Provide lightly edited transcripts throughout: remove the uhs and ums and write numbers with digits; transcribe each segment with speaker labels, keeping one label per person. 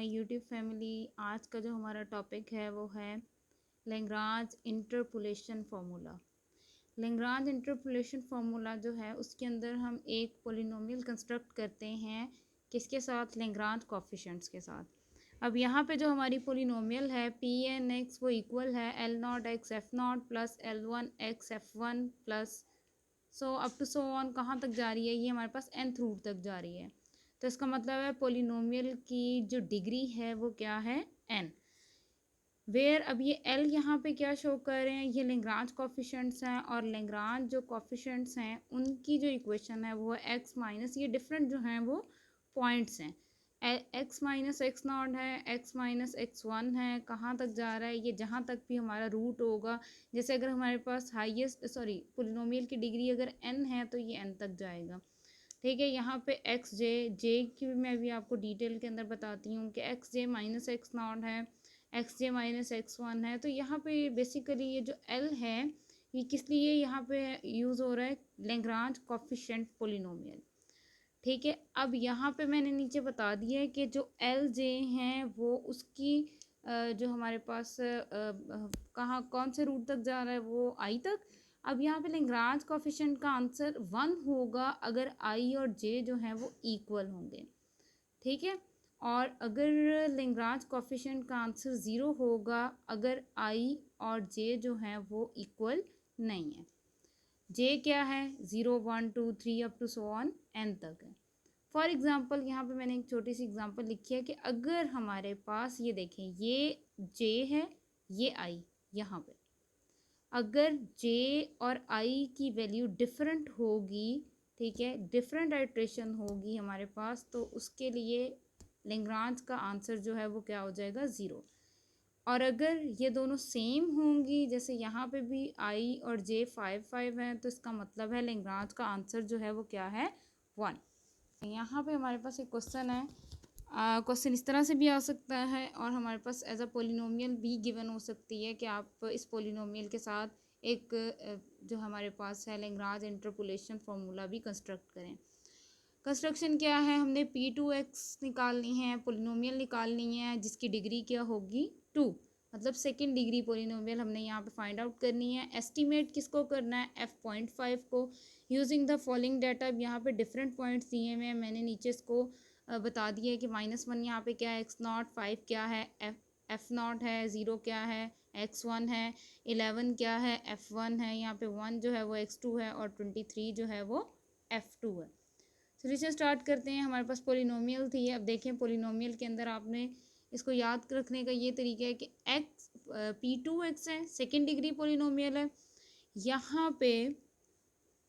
Speaker 1: My YouTube family. आज का जो हमारा टॉपिक है वो है Lagrange interpolation formula. Lagrange interpolation formula जो है उसके अंदर हम एक पोलिनोमियल कंस्ट्रक्ट करते हैं, किसके साथ? लैग्रांज कोफिशिएंट्स के साथ। अब यहाँ पे जो हमारी पोलिनोमियल है पी एन एक्स वो इक्वल है L not X F not plus L one X F one plus so up to so on. कहाँ तक जा रही है? ये हमारे पास nth रूट तक जा रही है। तो इसका मतलब है पोलिनोमियल की जो डिग्री है वो क्या है? n। वेयर अब ये l यहाँ पे क्या शो कर रहे हैं? ये लैग्रांज कोफिशिएंट्स हैं और लैग्रांज जो कोफिशिएंट्स हैं उनकी जो इक्वेशन है वो है x माइनस, ये डिफरेंट जो हैं वो पॉइंट्स हैं। x माइनस एक्स नॉट है, x माइनस एक्स वन है। कहाँ तक जा रहा है? ये जहाँ तक भी हमारा रूट होगा। जैसे अगर हमारे पास पोलिनोमियल की डिग्री अगर n है तो ये n तक जाएगा। ठीक है, यहाँ पे एक्स जे की मैं भी आपको डिटेल के अंदर बताती हूँ कि x J minus x not है, एक्स जे माइनस एक्स वन है। तो यहाँ पे बेसिकली ये जो एल है ये किस लिए यहाँ पे यूज़ हो रहा है? Lagrange coefficient polynomial. ठीक है, अब यहाँ पे मैंने नीचे बता दिया है कि जो एल जे हैं वो उसकी जो हमारे पास कहाँ कौन से रूट तक जा रहा है? वो आई तक। अब यहाँ पे लैग्रांज कोफिशिएंट का आंसर 1 होगा अगर आई और जे जो हैं वो इक्वल होंगे। ठीक है, और अगर लैग्रांज कोफिशिएंट का आंसर 0 होगा अगर आई और जे जो हैं वो इक्वल नहीं है। जे क्या है? 0 1 2 3 up to so on n तक है। फॉर एग्ज़ाम्पल यहाँ पे मैंने एक छोटी सी एग्जांपल लिखी है कि अगर हमारे पास ये देखें ये जे है, ये आई, यहाँ पे अगर जे और आई की वैल्यू डिफरेंट होगी, ठीक है, डिफरेंट आइट्रेशन होगी हमारे पास, तो उसके लिए लैग्रांज का आंसर जो है वो क्या हो जाएगा? 0। और अगर ये दोनों सेम होंगी, जैसे यहाँ पे भी आई और जे 5 5 हैं, तो इसका मतलब है लैग्रांज का आंसर जो है वो क्या है? 1। यहाँ पे हमारे पास एक क्वेश्चन है। क्वेश्चन इस तरह से भी आ सकता है और हमारे पास एज अ पोलिनोमियल भी गिवन हो सकती है कि आप इस पोलिनोमियल के साथ एक जो हमारे पास है लैग्रांज इंटरपोलेशन फार्मूला भी कंस्ट्रक्ट करें। कंस्ट्रक्शन क्या है? हमने p2x निकालनी है, पोलिनोमियल निकालनी है जिसकी डिग्री क्या होगी? 2, मतलब सेकेंड डिग्री पोलिनोमियल हमने यहाँ पे फाइंड आउट करनी है। एस्टिमेट किसको करना है? f.5 को यूजिंग द फॉलोइंग डाटा। यहाँ पे डिफरेंट पॉइंट्स दिए हुए हैं, मैंने नीचे इसको बता दिया है कि -1 यहाँ पे क्या है? एक्स नॉट, 5 क्या है? एफ नॉट है, 0 क्या है? x1 है, 11 क्या है? f1 है, यहाँ पे 1 जो है वो x2 है और 23 जो है वो f2 है। सोल्यूशन स्टार्ट करते हैं। हमारे पास पोलिनोमियल थी। अब देखें पोलिनोमियल के अंदर आपने इसको याद रखने का ये तरीका है कि एक्स p2x है, सेकेंड डिग्री पोलिनोमियल है। यहाँ पे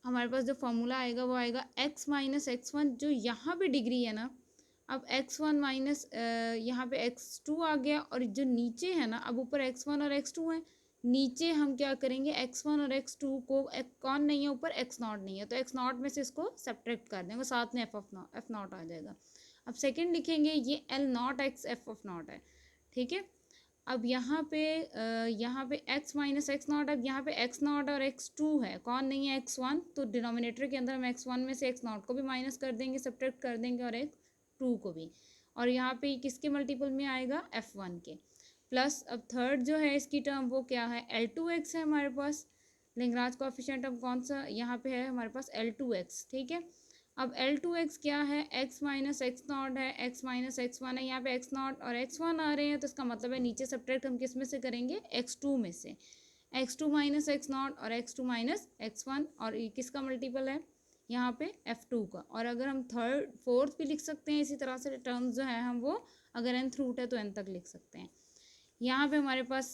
Speaker 1: हमारे पास जो फॉर्मूला आएगा वो आएगा x माइनस एक्स वन, जो यहाँ पे डिग्री है ना। अब x1 माइनस यहाँ पे x2 आ गया और जो नीचे है ना, अब ऊपर x1 और x2 है, नीचे हम क्या करेंगे? x1 और x2 को कौन नहीं है ऊपर? x नॉट नहीं है, तो x नॉट में से इसको सब्ट्रैक्ट कर देंगे, साथ में f नॉट आ जाएगा। अब सेकंड लिखेंगे ये l not x f of not है। ठीक है, अब यहाँ पे x माइनस एक्स नॉट, अब यहाँ पे x नॉट और x2 है, कौन नहीं है? x1, तो डिनोमिनेटर के अंदर हम x1 में से x नॉट को भी माइनस कर देंगे, सब्ट्रैक्ट कर देंगे, और x2 को भी, और यहाँ पे किसके मल्टीपल में आएगा? f1 के। प्लस अब थर्ड जो है इसकी टर्म वो क्या है? l2x है हमारे पास। लैग्रांज कोएफिशिएंट अब कौन सा यहाँ पे है हमारे पास? l2x। ठीक है, अब l2x क्या है? x माइनस एक्स नॉट है, x माइनस एक्स वन है, यहाँ पे x नॉट और x1 आ रहे हैं, तो इसका मतलब है नीचे सब्ट्रैक्ट हम किस में से करेंगे? x2 में से। x2 माइनस एक्स नॉट और x2 माइनस x1, और ये किसका मल्टीपल है? यहाँ पे f2 का। और अगर हम थर्ड फोर्थ भी लिख सकते हैं इसी तरह से, टर्म्स जो है हम वो अगर nth रूट है तो n तक लिख सकते हैं। यहाँ पे हमारे पास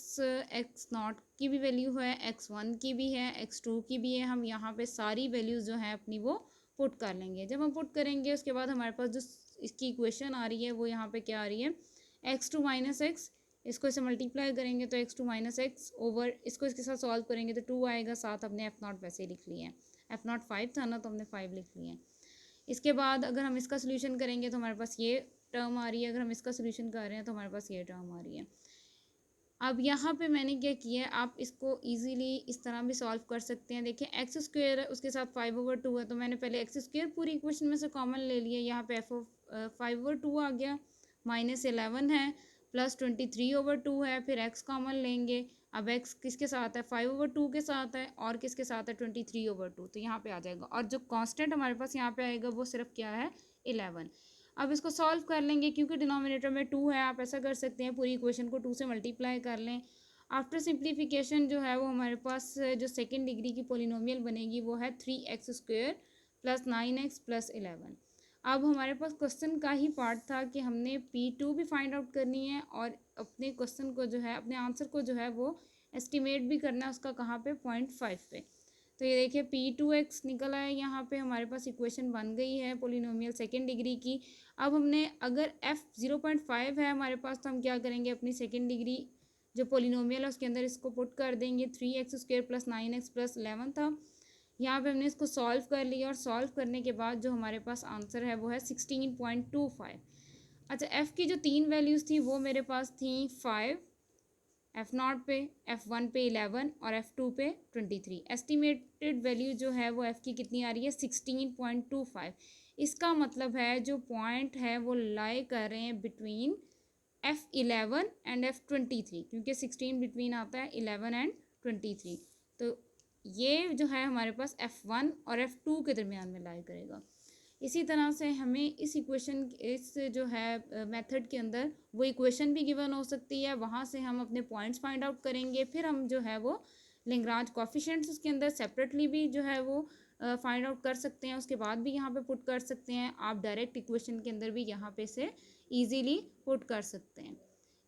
Speaker 1: x नॉट की भी वैल्यू है, x1 की भी है, x2 की भी है। हम यहाँ पे सारी वैल्यूज़ जो है अपनी वो पुट कर लेंगे। जब हम पुट करेंगे उसके बाद हमारे पास जो इसकी इक्वेशन आ रही है वो यहाँ पे क्या आ रही है? x2 माइनस एक्स, इसको इसे मल्टीप्लाई करेंगे तो x2 माइनस एक्स ओवर, इसको इसके साथ सॉल्व करेंगे तो 2 आएगा, साथ हमने f नॉट वैसे ही लिख लिए हैं। f नॉट 5 था ना तो हमने 5 लिख लिए हैं। इसके बाद अगर हम इसका सोल्यूशन करेंगे तो हमारे पास ये टर्म आ रही है, अगर हम इसका सोल्यूशन कर रहे हैं तो हमारे पास ये टर्म आ रही है। अब यहाँ पे मैंने क्या किया है, आप इसको इजीली इस तरह भी सॉल्व कर सकते हैं। देखिए एक्स स्क्वेयर है, उसके साथ 5/2 है, तो मैंने पहले एक्स स्क्वेयर पूरी इक्वेशन में से कॉमन ले लिया, यहाँ पे f ऑफ 5/2 आ गया, -11 है प्लस 23/2 है, फिर x कॉमन लेंगे। अब x किसके साथ है, 5/2 के साथ है, और किसके साथ है, 23/2। तो यहाँ पे आ जाएगा, और जो कांस्टेंट हमारे पास यहाँ पे आएगा वो सिर्फ क्या है, 11। अब इसको सॉल्व कर लेंगे, क्योंकि डिनोमिनेटर में 2 है, आप ऐसा कर सकते हैं पूरी इक्वेशन को 2 से मल्टीप्लाई कर लें। आफ्टर सिंप्लीफिकेशन जो है वो हमारे पास जो सेकेंड डिग्री की पोलिनोमियल बनेगी वो है 3x² + 9x + 11। अब हमारे पास क्वेश्चन का ही पार्ट था कि हमने P2 भी फाइंड आउट करनी है, और अपने क्वेश्चन को जो है, अपने आंसर को जो है वो एस्टिमेट भी करना है उसका, कहाँ पे, 0.5 पे। तो ये देखिए P2x निकल आया, यहाँ पे हमारे पास इक्वेशन बन गई है पोलिनोमियल सेकेंड डिग्री की। अब हमने अगर f 0.5 है हमारे पास, तो हम क्या करेंगे, अपनी सेकेंड डिग्री जो पोलिनोमियल है उसके अंदर इसको पुट कर देंगे। 3x² + 9x + 11 था, यहाँ पे हमने इसको सॉल्व कर लिया, और सॉल्व करने के बाद जो हमारे पास आंसर है वो है 16.25। अच्छा, f की जो 3 वैल्यूज़ थी वो मेरे पास थी 5, f0 पे, f1 पे 11 और f2 पे 23। एस्टिमेटेड वैल्यू जो है वो f की कितनी आ रही है, 16.25। इसका मतलब है जो पॉइंट है वो लाई कर रहे हैं बिटवीन f11 एंड f23, क्योंकि 16 बिटवीन आता है 11 एंड 23। तो ये जो है हमारे पास f1 और f2 के दरमियान में लाई करेगा। इसी तरह से हमें इस इक्वेशन, इस जो है मेथड के अंदर वो इक्वेशन भी गिवन हो सकती है, वहाँ से हम अपने पॉइंट्स फाइंड आउट करेंगे, फिर हम जो है वो लेंग्रांज कोफिशिएंट्स उसके अंदर सेपरेटली भी जो है वो फाइंड आउट कर सकते हैं, उसके बाद भी यहाँ पे पुट कर सकते हैं। आप डायरेक्ट इक्वेशन के अंदर भी यहाँ पे से ईजीली पुट कर सकते हैं।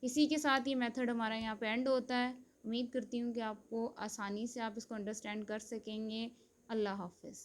Speaker 1: इसी के साथ ये मेथड हमारा यहाँ पे एंड होता है। उम्मीद करती हूँ कि आपको आसानी से आप इसको अंडरस्टैंड कर सकेंगे। अल्लाह हाफिज़।